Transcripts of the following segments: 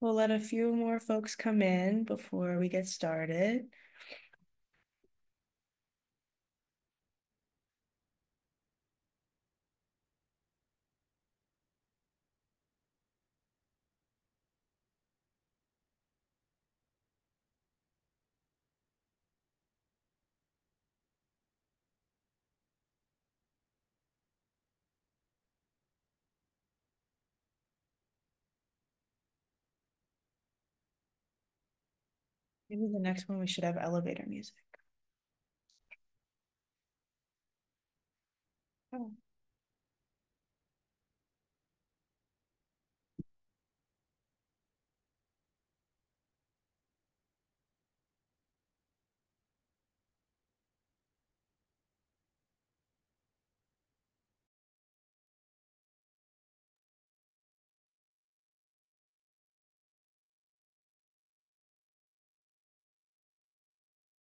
We'll let a few more folks come in before we get started. Maybe the next one we should have elevator music. Oh.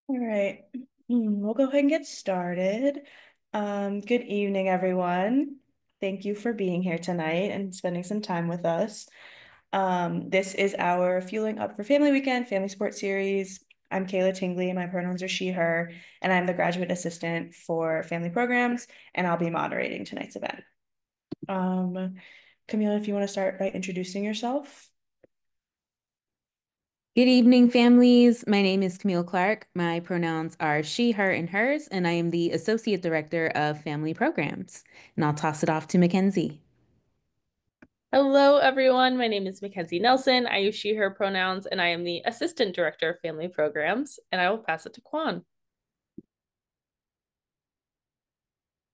All right, we'll go ahead and get started. Good evening, everyone. Thank you for being here tonight and spending some time with us. This is our Fueling Up for Family Weekend Family Sports Series. I'm Kayla Tingley, my pronouns are she, her, and I'm the graduate assistant for family programs, and I'll be moderating tonight's event. Camila, if you want to start by introducing yourself. Good evening, families. My name is Camille Clark. My pronouns are she, her, and hers, and I am the Associate Director of Family Programs. And I'll toss it off to Mackenzie. Hello, everyone. My name is Mackenzie Nelson. I use she, her pronouns, and I am the Assistant Director of Family Programs, and I will pass it to Kwan.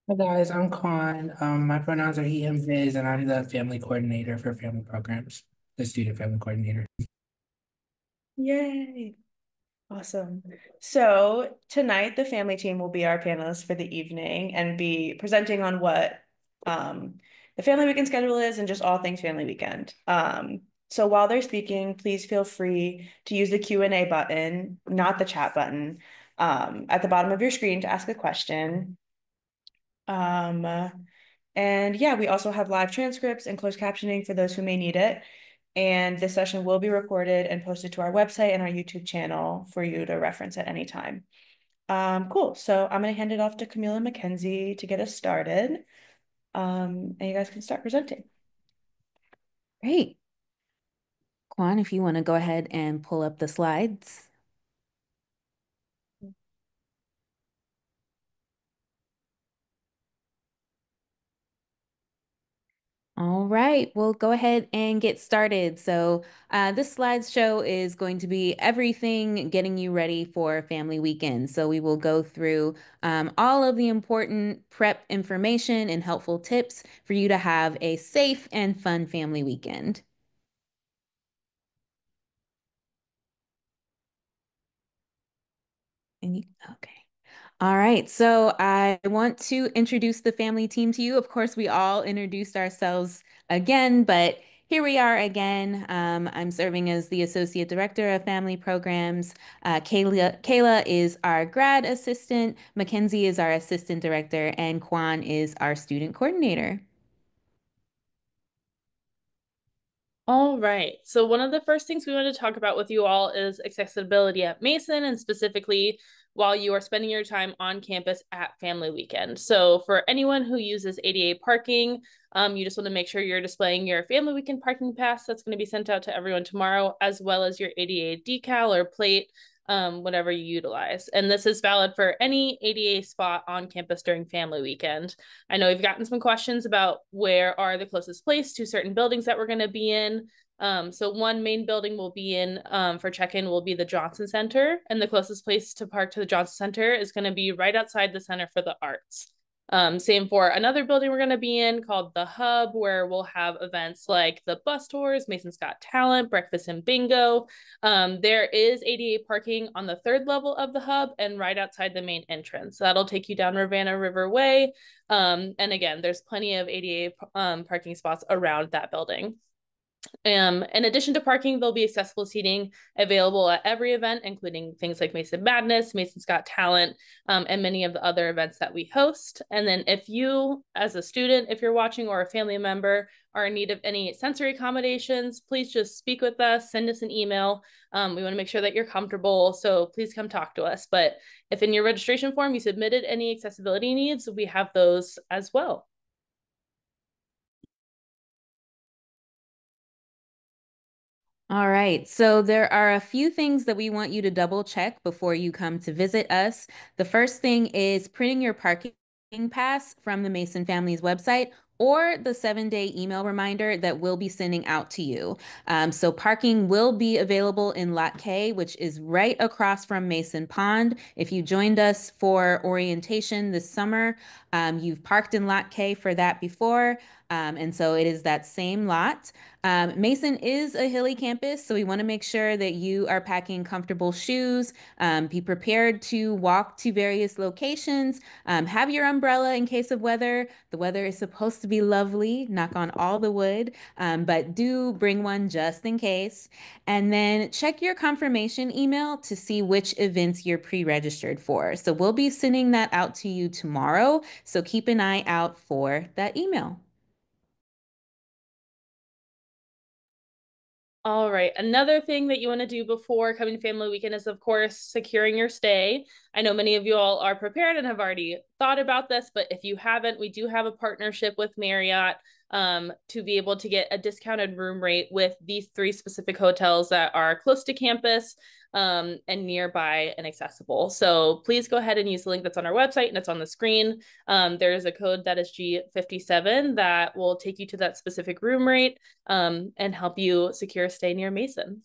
Hi guys, I'm Quan. My pronouns are he, him, his, and I'm the family coordinator for family programs, the student family coordinator. Yay. Awesome. So tonight, the family team will be our panelists for the evening and be presenting on what the family weekend schedule is and just all things family weekend. So while they're speaking, please feel free to use the Q&A button, not the chat button, at the bottom of your screen to ask a question. And yeah, we also have live transcripts and closed captioning for those who may need it. And this session will be recorded and posted to our website and our YouTube channel for you to reference at any time. Cool. So I'm going to hand it off to Camila and Mackenzie to get us started. And you guys can start presenting. Great. Quan, if you want to go ahead and pull up the slides. All right, we'll go ahead and get started. So this slideshow is going to be everything getting you ready for family weekend. So we will go through all of the important prep information and helpful tips for you to have a safe and fun family weekend. Okay. All right, so I want to introduce the family team to you. Of course, we all introduced ourselves again, but here we are again. I'm serving as the Associate Director of Family Programs. Kayla is our grad assistant, Mackenzie is our Assistant Director, and Kwan is our Student Coordinator. All right. So one of the first things we want to talk about with you all is accessibility at Mason, and specifically while you are spending your time on campus at Family Weekend. So for anyone who uses ADA parking, you just want to make sure you're displaying your Family Weekend parking pass that's going to be sent out to everyone tomorrow, as well as your ADA decal or plate, whatever you utilize. And this is valid for any ADA spot on campus during Family Weekend. I know we've gotten some questions about where are the closest place to certain buildings that we're going to be in. So one main building we'll be in for check-in will be the Johnson Center, and the closest place to park to the Johnson Center is going to be right outside the Center for the Arts. Same for another building we're going to be in called the Hub, where we'll have events like the bus tours, Mason's Got Talent, breakfast and bingo. There is ADA parking on the third level of the Hub and right outside the main entrance. So that'll take you down Ravenna River Way. And again, there's plenty of ADA parking spots around that building. In addition to parking, there'll be accessible seating available at every event, including things like Mason Madness, Mason's Got Talent, and many of the other events that we host. And then if you, as a student, if you're watching, or a family member, are in need of any sensory accommodations, please just speak with us, send us an email. We want to make sure that you're comfortable, so please come talk to us. But if in your registration form you submitted any accessibility needs, we have those as well. All right, so there are a few things that we want you to double check before you come to visit us. The first thing is printing your parking pass from the Mason Family's website or the 7-day email reminder that we'll be sending out to you. So parking will be available in Lot K, which is right across from Mason Pond. If you joined us for orientation this summer, you've parked in Lot K for that before. And so it is that same lot. Mason is a hilly campus, so we want to make sure that you are packing comfortable shoes, be prepared to walk to various locations, have your umbrella in case of weather. The weather is supposed to be lovely, knock on all the wood, but do bring one just in case. And then check your confirmation email to see which events you're pre-registered for. So we'll be sending that out to you tomorrow, so keep an eye out for that email. All right. Another thing that you want to do before coming to family weekend is, of course, securing your stay. I know many of you all are prepared and have already thought about this, but if you haven't, we do have a partnership with Marriott to be able to get a discounted room rate with these 3 specific hotels that are close to campus and nearby and accessible. So please go ahead and use the link that's on our website and it's on the screen. There's a code that is G57 that will take you to that specific room rate and help you secure a stay near Mason.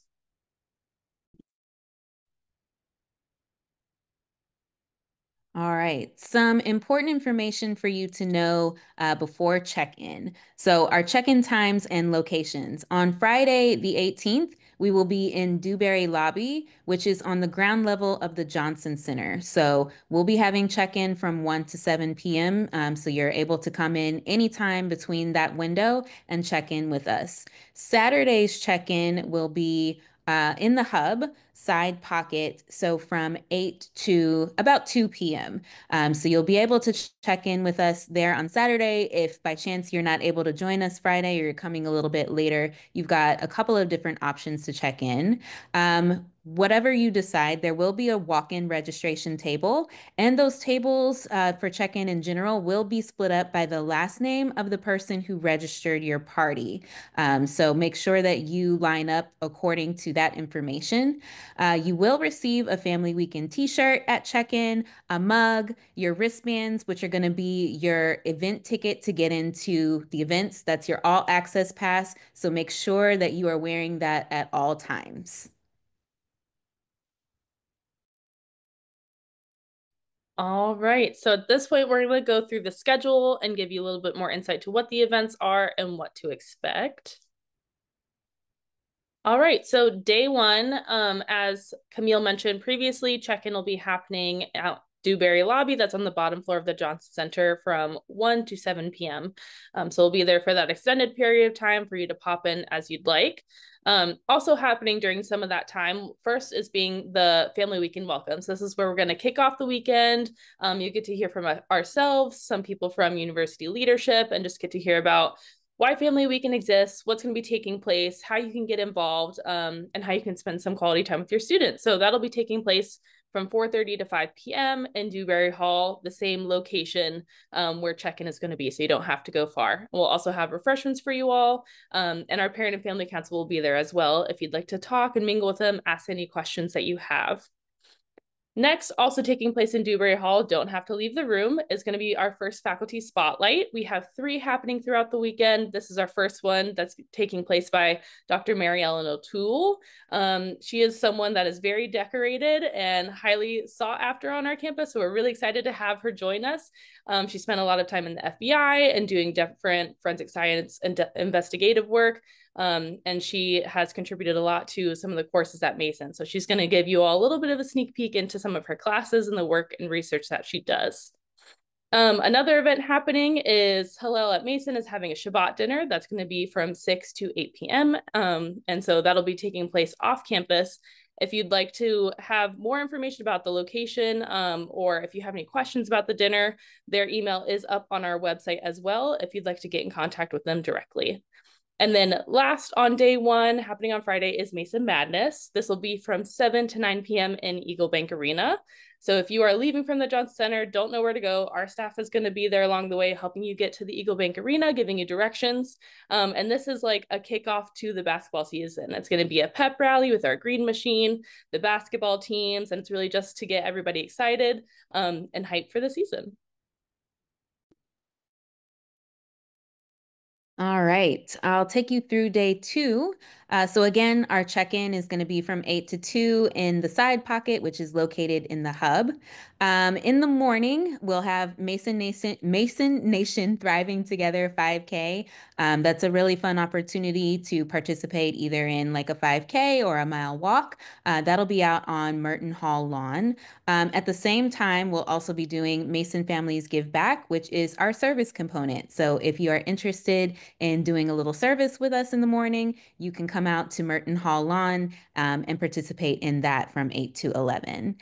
All right, some important information for you to know before check-in. So our check-in times and locations. On Friday, the 18th, we will be in Dewberry Lobby, which is on the ground level of the Johnson Center. So we'll be having check-in from 1 to 7 p.m. So you're able to come in anytime between that window and check in with us. Saturday's check-in will be in the hub side pocket, so from 8 to about 2 p.m. So you'll be able to check in with us there on Saturday. If by chance you're not able to join us Friday or you're coming a little bit later, you've got a couple of different options to check in. Whatever you decide, there will be a walk-in registration table, and those tables for check-in in general will be split up by the last name of the person who registered your party. So make sure that you line up according to that information. You will receive a Family Weekend t-shirt at check-in, a mug, your wristbands, which are going to be your event ticket to get into the events. That's your all access pass. So make sure that you are wearing that at all times. All right. So at this point, we're going to go through the schedule and give you a little bit more insight to what the events are and what to expect. All right, so day 1, as Camille mentioned previously, check-in will be happening at Dewberry Lobby. That's on the bottom floor of the Johnson Center from 1 to 7 p.m. So we'll be there for that extended period of time for you to pop in as you'd like. Also happening during some of that time, first is being the Family Weekend Welcome. So this is where we're going to kick off the weekend. You get to hear from ourselves, some people from university leadership, and just get to hear about why Family Weekend exists, what's going to be taking place, how you can get involved, and how you can spend some quality time with your students. So that'll be taking place from 4:30 to 5 p.m. in Dewberry Hall, the same location where check-in is going to be, so you don't have to go far. We'll also have refreshments for you all, and our Parent and Family Council will be there as well if you'd like to talk and mingle with them, ask any questions that you have. Next, also taking place in Dewberry Hall, don't have to leave the room, is going to be our first faculty spotlight. We have 3 happening throughout the weekend. This is our first one that's taking place by Dr. Mary Ellen O'Toole. She is someone that is very decorated and highly sought after on our campus, so we're really excited to have her join us. She spent a lot of time in the FBI and doing different forensic science and investigative work. And she has contributed a lot to some of the courses at Mason. So she's going to give you all a little bit of a sneak peek into some of her classes and the work and research that she does. Another event happening is Hillel at Mason is having a Shabbat dinner. That's going to be from 6 to 8 p.m. And so that'll be taking place off campus. If you'd like to have more information about the location, or if you have any questions about the dinner, their email is up on our website as well if you'd like to get in contact with them directly. And then last on day one, happening on Friday, is Mason Madness. This will be from 7 to 9 p.m. in Eagle Bank Arena. So if you are leaving from the Johnson Center, don't know where to go, our staff is going to be there along the way, helping you get to the Eagle Bank Arena, giving you directions. And this is like a kickoff to the basketball season. It's going to be a pep rally with our green machine, the basketball teams, and it's really just to get everybody excited and hyped for the season. All right, I'll take you through day two. So again, our check-in is going to be from 8 to 2 in the side pocket, which is located in the hub. In the morning, we'll have Mason Nation Thriving Together 5K. That's a really fun opportunity to participate either in like a 5K or a mile walk. That'll be out on Merton Hall lawn. At the same time, we'll also be doing Mason Families Give Back, which is our service component. So if you are interested in doing a little service with us in the morning, you can come out to Merton Hall lawn and participate in that from 8 to 11.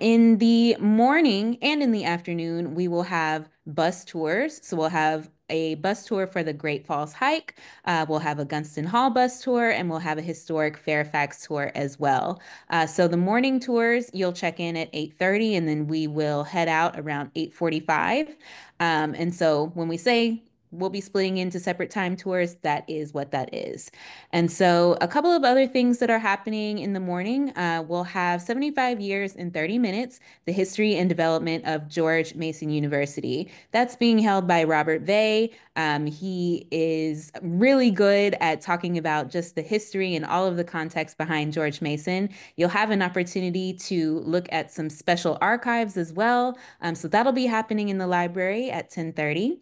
In the morning and in the afternoon, we will have bus tours. So we'll have a bus tour for the Great Falls Hike. We'll have a Gunston Hall bus tour, and we'll have a historic Fairfax tour as well. So the morning tours, you'll check in at 8:30, and then we will head out around 8:45. And so when we say we'll be splitting into separate time tours, that is what that is. And so a couple of other things that are happening in the morning, we'll have 75 years in 30 minutes, the history and development of George Mason University. That's being held by Robert Vey. He is really good at talking about just the history and all of the context behind George Mason. You'll have an opportunity to look at some special archives as well. So that'll be happening in the library at 10:30.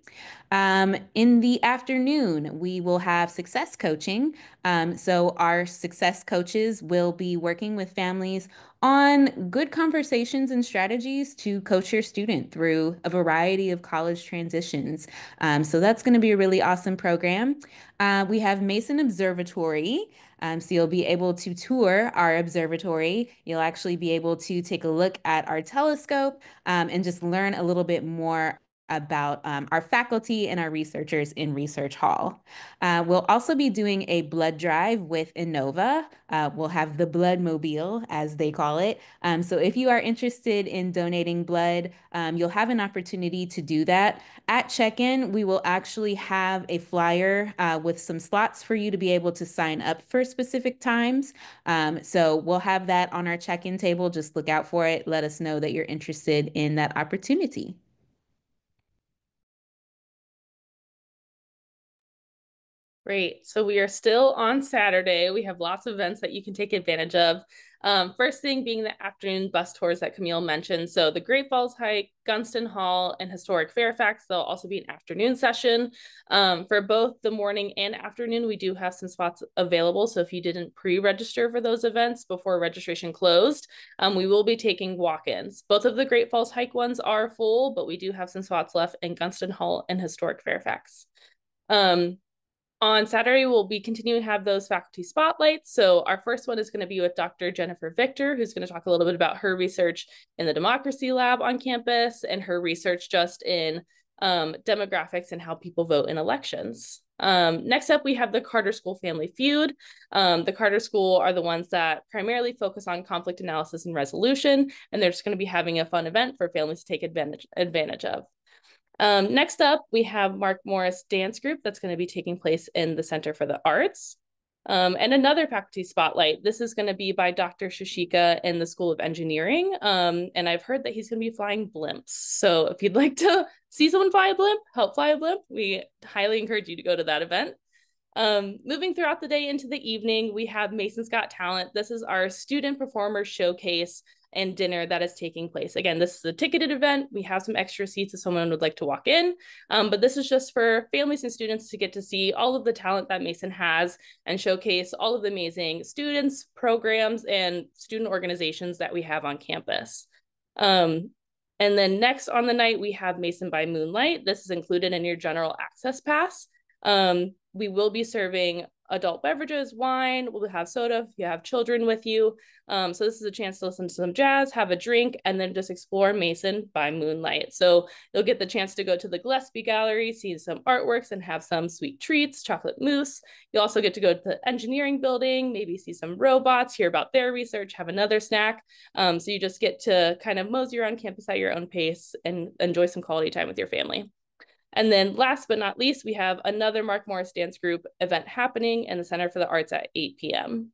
In the afternoon, we will have success coaching. So our success coaches will be working with families on good conversations and strategies to coach your student through a variety of college transitions. So that's going to be a really awesome program. We have Mason Observatory. So you'll be able to tour our observatory. You'll actually be able to take a look at our telescope and just learn a little bit more about our faculty and our researchers in Research Hall. We'll also be doing a blood drive with Innova. We'll have the Blood Mobile, as they call it. So if you are interested in donating blood, you'll have an opportunity to do that. At check-in, we will actually have a flyer with some slots for you to be able to sign up for specific times. So we'll have that on our check-in table. Just look out for it. Let us know that you're interested in that opportunity. Great. So we are still on Saturday. We have lots of events that you can take advantage of. First thing being the afternoon bus tours that Camille mentioned. So the Great Falls Hike, Gunston Hall, and Historic Fairfax, there'll also be an afternoon session. For both the morning and afternoon, we do have some spots available. So if you didn't pre-register for those events before registration closed, we will be taking walk-ins. Both of the Great Falls Hike ones are full, but we do have some spots left in Gunston Hall and Historic Fairfax. On Saturday, we'll be continuing to have those faculty spotlights. So our first one is going to be with Dr. Jennifer Victor, who's going to talk a little bit about her research in the Democracy Lab on campus and her research just in demographics and how people vote in elections. Next up, we have the Carter School Family Feud. The Carter School are the ones that primarily focus on conflict analysis and resolution, and they're just going to be having a fun event for families to take advantage of. Next up, we have Mark Morris Dance Group that's going to be taking place in the Center for the Arts. And another faculty spotlight. This is going to be by Dr. Shashika in the School of Engineering. And I've heard that he's going to be flying blimps. So if you'd like to see someone fly a blimp, help fly a blimp, we highly encourage you to go to that event. Moving throughout the day into the evening, we have Mason's Got Talent. This is our student performer showcase and dinner that is taking place. Again, this is a ticketed event. We have some extra seats if someone would like to walk in, but this is just for families and students to get to see all of the talent that Mason has and showcase all of the amazing students, programs, and student organizations that we have on campus. And then next on the night, we have Mason by Moonlight. This is included in your general access pass. We will be serving adult beverages, wine, we'll have soda if you have children with you. So this is a chance to listen to some jazz, have a drink, and then just explore Mason by moonlight. So you'll get the chance to go to the Gillespie Gallery, see some artworks, and have some sweet treats, chocolate mousse. You'll also get to go to the engineering building, maybe see some robots, hear about their research, have another snack. So you just get to kind of mosey around campus at your own pace and enjoy some quality time with your family. And then last but not least, we have another Mark Morris Dance Group event happening in the Center for the Arts at 8 p.m.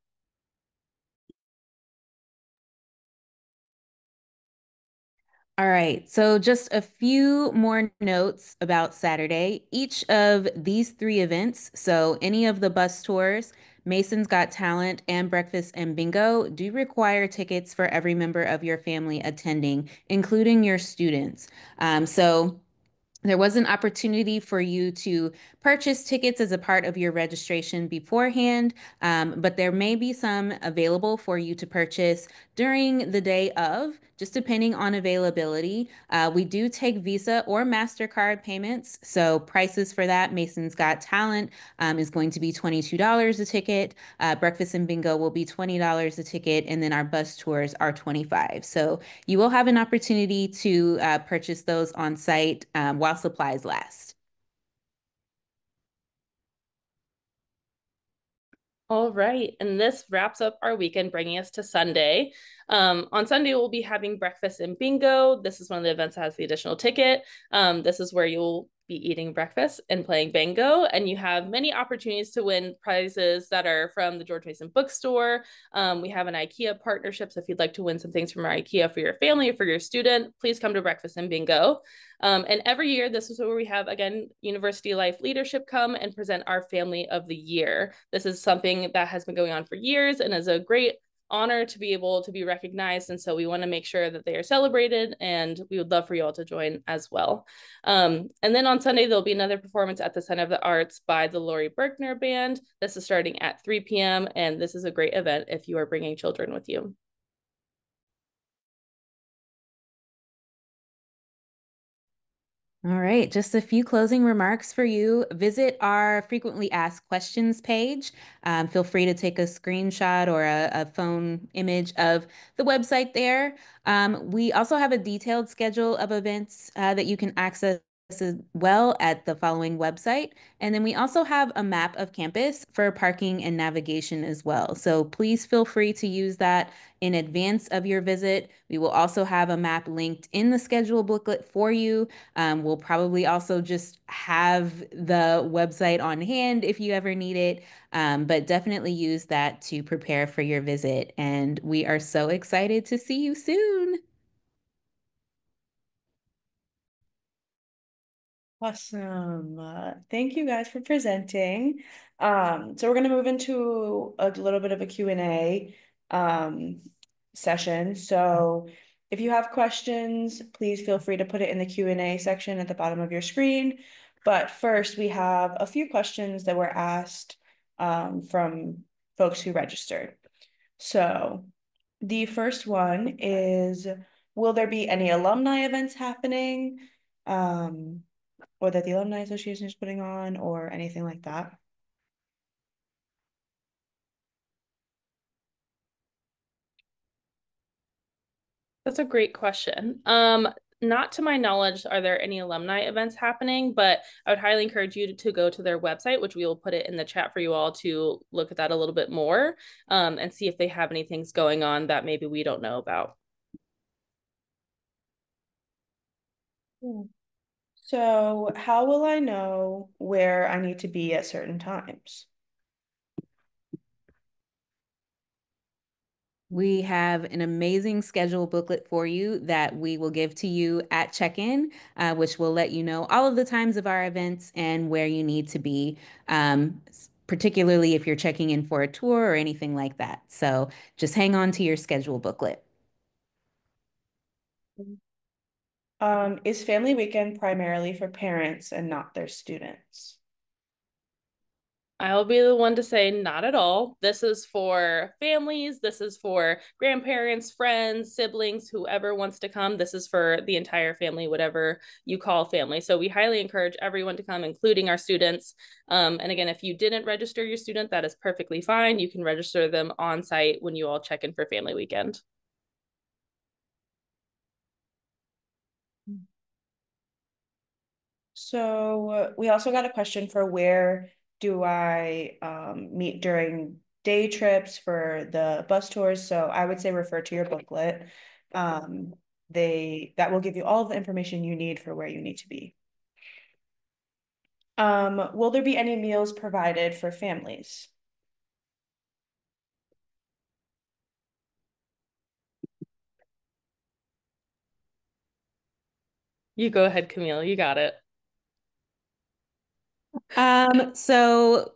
All right, so just a few more notes about Saturday. Each of these three events, so any of the bus tours, Mason's Got Talent, and Breakfast and Bingo, do require tickets for every member of your family attending, including your students. So there was an opportunity for you to purchase tickets as a part of your registration beforehand, but there may be some available for you to purchase during the day of, just depending on availability. We do take Visa or MasterCard payments, so prices for that, Mason's Got Talent is going to be $22 a ticket. Breakfast and Bingo will be $20 a ticket, and then our bus tours are $25. So you will have an opportunity to purchase those on site while supplies last. All right. And this wraps up our weekend, bringing us to Sunday. On Sunday, we'll be having breakfast and bingo. This is one of the events that has the additional ticket. This is where you'll be eating breakfast and playing bingo, and you have many opportunities to win prizes that are from the George Mason bookstore. We have an IKEA partnership, so if you'd like to win some things from our IKEA for your family or for your student, please come to breakfast and bingo. And every year, this is where we have, again, University Life Leadership come and present our Family of the Year. This is something that has been going on for years and is a great honor to be able to be recognized. And so we want to make sure that they are celebrated, and we would love for you all to join as well. And then on Sunday, there'll be another performance at the Center of the Arts by the Laurie Berkner Band. This is starting at 3 p.m. And this is a great event if you are bringing children with you. All right, just a few closing remarks for you. Visit our frequently asked questions page. Feel free to take a screenshot or a phone image of the website there. We also have a detailed schedule of events that you can access as well at the following website. And then we also have a map of campus for parking and navigation as well. So please feel free to use that in advance of your visit. We will also have a map linked in the schedule booklet for you. We'll probably also just have the website on hand if you ever need it, but definitely use that to prepare for your visit. And we are so excited to see you soon. Awesome. Thank you guys for presenting. So we're going to move into a little bit of a Q&A um, session. So if you have questions, please feel free to put it in the Q&A section at the bottom of your screen. But first, we have a few questions that were asked from folks who registered. So the first one is, will there be any alumni events happening? Or that the Alumni Association is putting on, or anything like that? That's a great question. Not to my knowledge, are there any alumni events happening, but I would highly encourage you to go to their website, which we will put it in the chat for you all to look at that a little bit more, and see if they have any things going on that maybe we don't know about. So how will I know where I need to be at certain times? We have an amazing schedule booklet for you that we will give to you at check-in, which will let you know all of the times of our events and where you need to be, particularly if you're checking in for a tour or anything like that. So just hang on to your schedule booklet. Is Family Weekend primarily for parents and not their students? I'll be the one to say not at all. This is for families, this is for grandparents, friends, siblings, whoever wants to come. This is for the entire family, whatever you call family. So we highly encourage everyone to come, including our students. And again, if you didn't register your student, that is perfectly fine. You can register them on site when you all check in for family weekend. So we also got a question for where do I meet during day trips for the bus tours. So I would say refer to your booklet. That will give you all the information you need for where you need to be. Will there be any meals provided for families? You go ahead, Camille. You got it. So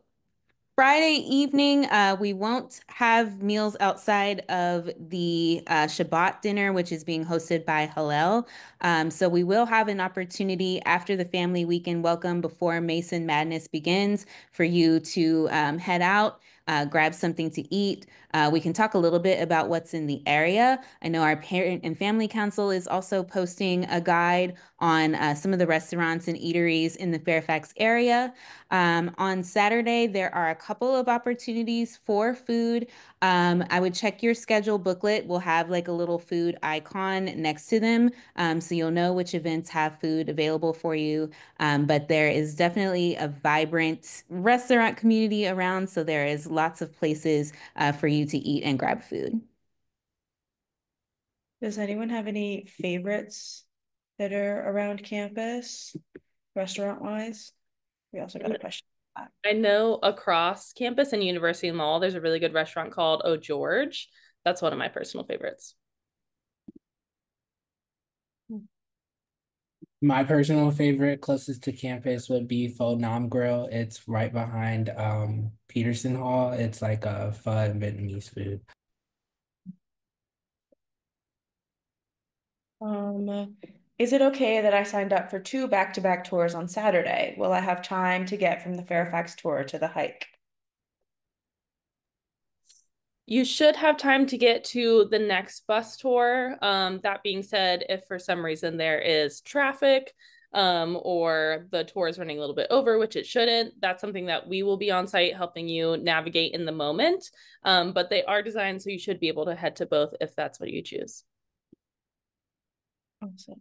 Friday evening, we won't have meals outside of the Shabbat dinner, which is being hosted by Hillel. So we will have an opportunity after the family weekend welcome before Mason Madness begins for you to head out, grab something to eat. We can talk a little bit about what's in the area. I know our Parent and Family Council is also posting a guide on some of the restaurants and eateries in the Fairfax area. On Saturday, there are a couple of opportunities for food. I would check your schedule booklet. We'll have like a little food icon next to them, so you'll know which events have food available for you. But there is definitely a vibrant restaurant community around, so there is lots of places for you to eat and grab food. Does anyone have any favorites that are around campus, restaurant-wise? We also got a question. I know across campus and University Mall, there's a really good restaurant called Oh George. That's one of my personal favorites. My personal favorite closest to campus would be Pho Nam Grill. It's right behind Peterson Hall. It's like a pho and Vietnamese food. Is it okay that I signed up for 2 back-to-back tours on Saturday? Will I have time to get from the Fairfax tour to the hike? You should have time to get to the next bus tour. That being said, if for some reason there is traffic, or the tour is running a little bit over, which it shouldn't, that's something that we will be on site helping you navigate in the moment. But they are designed so you should be able to head to both if that's what you choose. Awesome.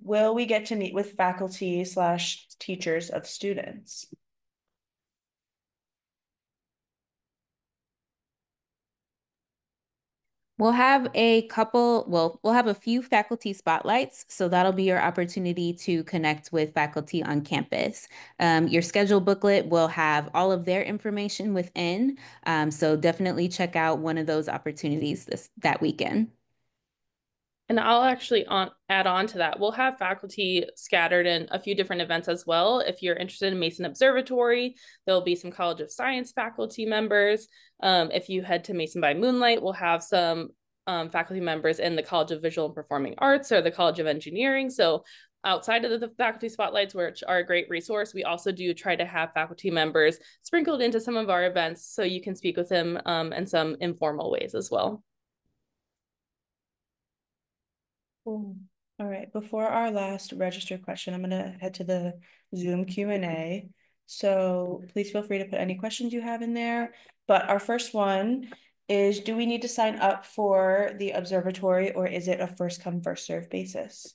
Will we get to meet with faculty slash teachers of students? We'll have a few faculty spotlights, so that'll be your opportunity to connect with faculty on campus. Your schedule booklet will have all of their information within, so definitely check out one of those opportunities that weekend. And I'll actually add on to that. We'll have faculty scattered in a few different events as well. If you're interested in Mason Observatory, there'll be some College of Science faculty members. If you head to Mason by Moonlight, we'll have some faculty members in the College of Visual and Performing Arts or the College of Engineering. So outside of the faculty spotlights, which are a great resource, we also do try to have faculty members sprinkled into some of our events so you can speak with them in some informal ways as well. Cool. All right, before our last register question, I'm gonna head to the Zoom Q&A. So please feel free to put any questions you have in there. But our first one is, do we need to sign up for the observatory or is it a first come, first serve basis?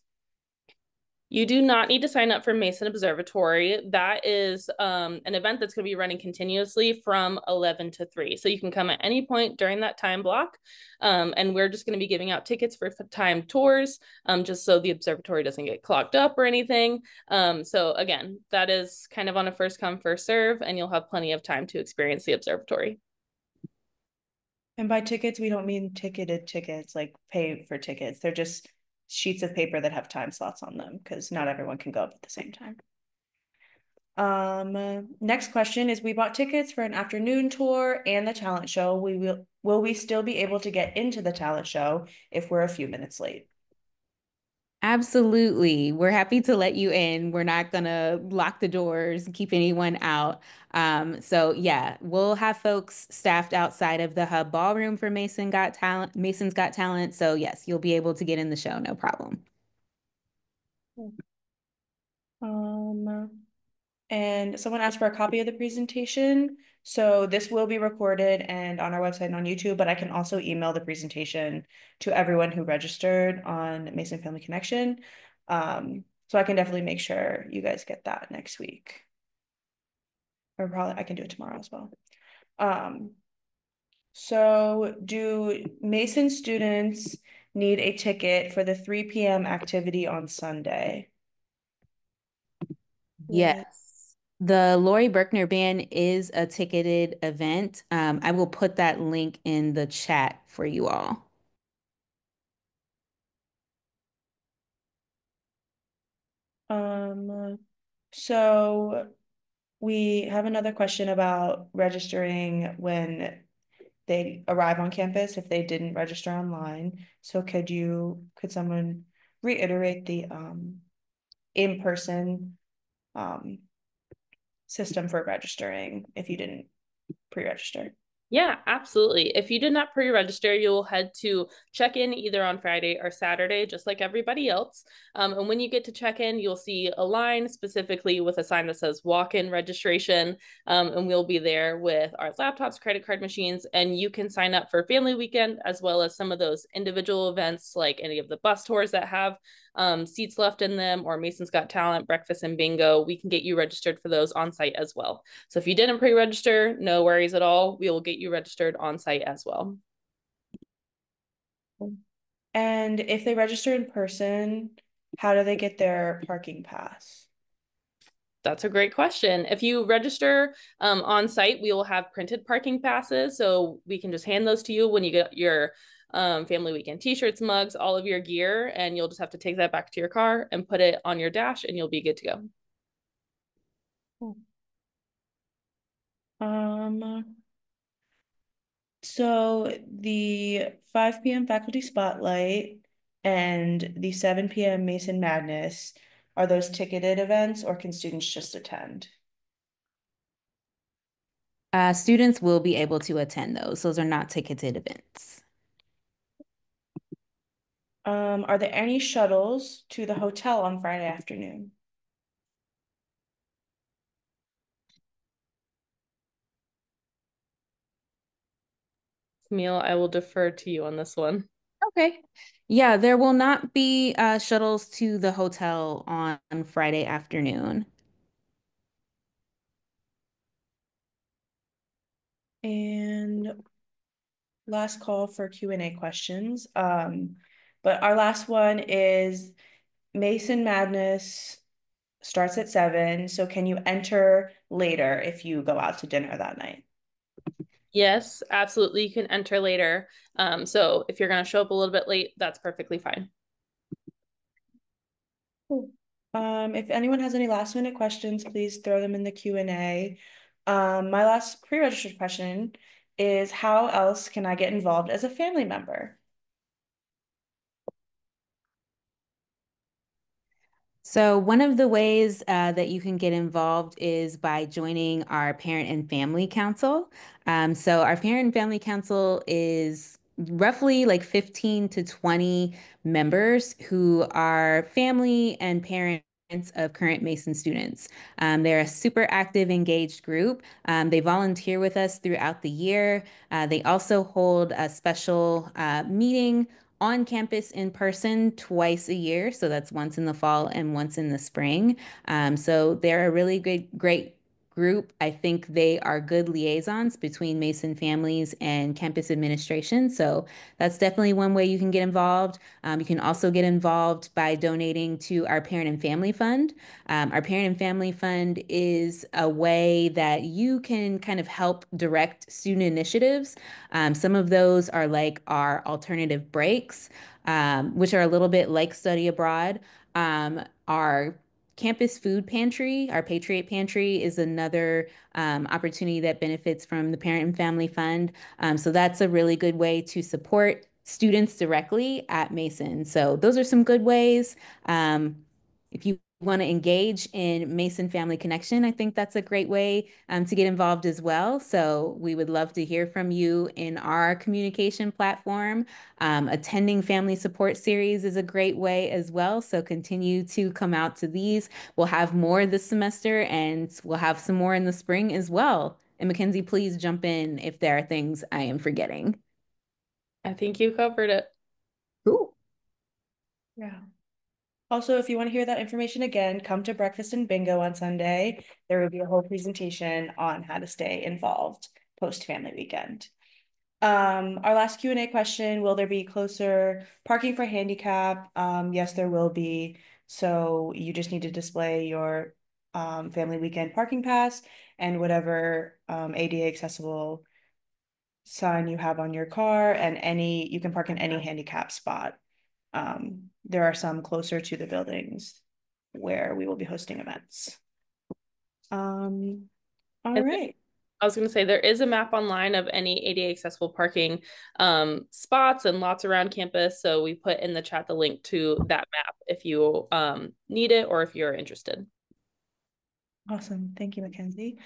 You do not need to sign up for Mason Observatory. That is an event that's going to be running continuously from 11 to 3. So you can come at any point during that time block. And we're just going to be giving out tickets for time tours, just so the observatory doesn't get clogged up or anything. So again, that is kind of on a first come, first serve, and you'll have plenty of time to experience the observatory. And by tickets, we don't mean ticketed tickets, like pay for tickets. They're just sheets of paper that have time slots on them because not everyone can go up at the same time. Next question is, we bought tickets for an afternoon tour and the talent show. Will we still be able to get into the talent show if we're a few minutes late? Absolutely. We're happy to let you in. We're not gonna lock the doors, keep anyone out. So yeah, we'll have folks staffed outside of the hub ballroom for Mason's Got Talent. So yes, you'll be able to get in the show, no problem. Um, and someone asked for a copy of the presentation. So this will be recorded and on our website and on YouTube, but I can also email the presentation to everyone who registered on Mason Family Connection. So I can definitely make sure you guys get that next week. Or probably I can do it tomorrow as well. Um, so do Mason students need a ticket for the 3 p.m. activity on Sunday? Yes. With The Lori Berkner Band is a ticketed event. I will put that link in the chat for you all. So we have another question about registering when they arrive on campus if they didn't register online. So could someone reiterate the in-person um system for registering if you didn't pre-register? Yeah, absolutely. If you did not pre-register, you'll head to check in either on Friday or Saturday, just like everybody else. And when you get to check in, you'll see a line specifically with a sign that says walk-in registration. And we'll be there with our laptops, credit card machines, and you can sign up for Family Weekend as well as some of those individual events like any of the bus tours that have seats left in them, or Mason's Got Talent, breakfast and bingo. We can get you registered for those on site as well. So if you didn't pre-register, no worries at all. We will get you registered on site as well. And if they register in person, how do they get their parking pass? That's a great question. If you register on site, we will have printed parking passes. So we can just hand those to you when you get your family weekend t-shirts, mugs, all of your gear, and you'll just have to take that back to your car and put it on your dash and you'll be good to go. So the 5 p.m. faculty spotlight and the 7 p.m. Mason Madness, are those ticketed events or can students just attend? Students will be able to attend those. Those are not ticketed events. Are there any shuttles to the hotel on Friday afternoon? Camille, I will defer to you on this one. Okay. Yeah, there will not be shuttles to the hotel on Friday afternoon. And last call for Q&A questions. But our last one is Mason Madness starts at 7. So can you enter later if you go out to dinner that night? Yes, absolutely. You can enter later. So if you're going to show up a little bit late, that's perfectly fine. Cool. If anyone has any last minute questions, please throw them in the Q&A. My last pre-registered question is how else can I get involved as a family member? So, one of the ways that you can get involved is by joining our Parent and Family Council. So, our Parent and Family Council is roughly like 15 to 20 members who are family and parents of current Mason students. They're a super active, engaged group. They volunteer with us throughout the year. They also hold a special meeting on campus in person twice a year. So that's once in the fall and once in the spring. So they're a really great group. I think they are good liaisons between Mason families and campus administration. So that's definitely one way you can get involved. You can also get involved by donating to our Parent and Family Fund. Our Parent and Family Fund is a way that you can kind of help direct student initiatives. Some of those are like our alternative breaks, which are a little bit like study abroad. Our campus food pantry, our Patriot Pantry, is another opportunity that benefits from the Parent and Family Fund. So that's a really good way to support students directly at Mason. So those are some good ways. If you want to engage in Mason Family Connection, I think that's a great way to get involved as well. So we would love to hear from you in our communication platform. Attending Family Support Series is a great way as well. So continue to come out to these. We'll have more this semester and we'll have some more in the spring as well. And Mackenzie, please jump in if there are things I am forgetting. I think you covered it. Cool. Yeah. Also, if you want to hear that information again, come to breakfast and bingo on Sunday. There will be a whole presentation on how to stay involved post family weekend. Our last Q&A question, will there be closer parking for handicap? Yes, there will be. So you just need to display your family weekend parking pass and whatever ADA accessible sign you have on your car, and you can park in any handicap spot. There are some closer to the buildings where we will be hosting events. All And right. I was going to say there is a map online of any ADA accessible parking spots and lots around campus. So we put in the chat the link to that map if you need it or if you're interested. Awesome. Thank you, Mackenzie.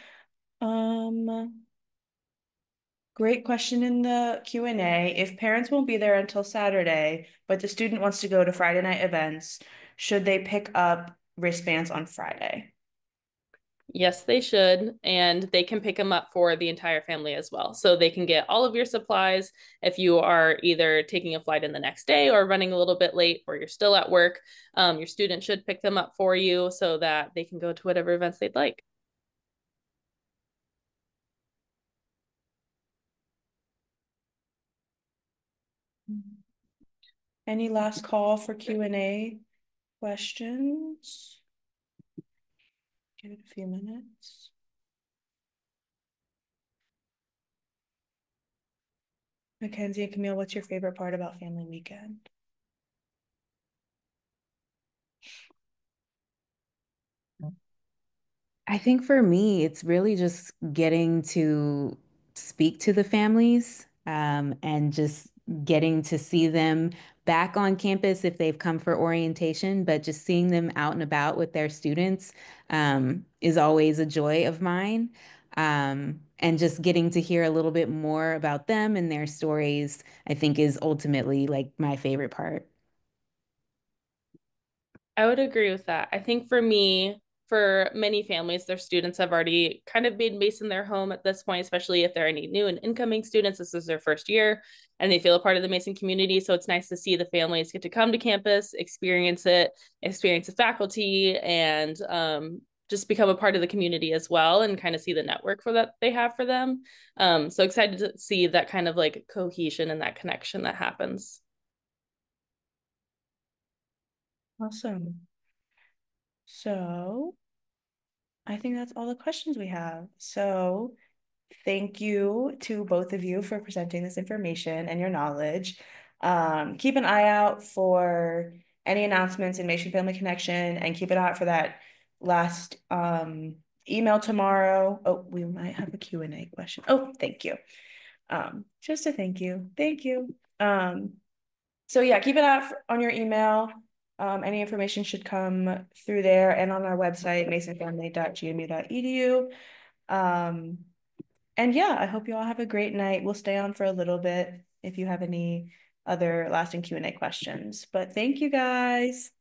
Great question in the Q&A. If parents won't be there until Saturday, but the student wants to go to Friday night events, should they pick up wristbands on Friday? Yes, they should. And they can pick them up for the entire family as well. So they can get all of your supplies if you are either taking a flight in the next day or running a little bit late or you're still at work. Your student should pick them up for you so that they can go to whatever events they'd like. Any last call for Q&A questions? Give it a few minutes. Mackenzie and Camille, what's your favorite part about Family Weekend? I think for me, it's really just getting to speak to the families and just getting to see them back on campus if they've come for orientation, but just seeing them out and about with their students is always a joy of mine. And just getting to hear a little bit more about them and their stories, I think is ultimately like my favorite part. I would agree with that. I think for me, for many families, their students have already kind of made Mason their home at this point, especially if there are any new and incoming students. This is their first year and they feel a part of the Mason community. So it's nice to see the families get to come to campus, experience it, experience the faculty, and just become a part of the community as well and kind of see the network for that they have for them. So excited to see that kind of like cohesion and that connection that happens. Awesome. So I think that's all the questions we have. So thank you to both of you for presenting this information and your knowledge. Keep an eye out for any announcements in Mason Family Connection, and keep an eye out for that last email tomorrow. Oh, we might have a Q&A question. Oh, thank you. Just a thank you. Thank you. So yeah, keep it out on your email. Any information should come through there and on our website, masonfamily.gmu.edu. And yeah, I hope you all have a great night. We'll stay on for a little bit if you have any other lasting Q&A questions. But thank you guys.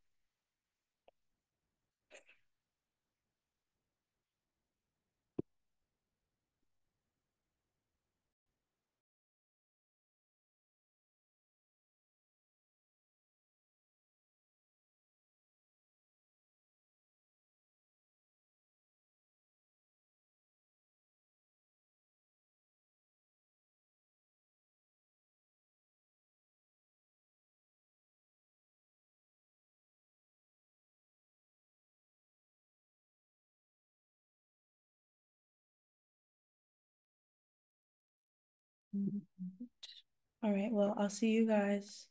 All right, well, I'll see you guys.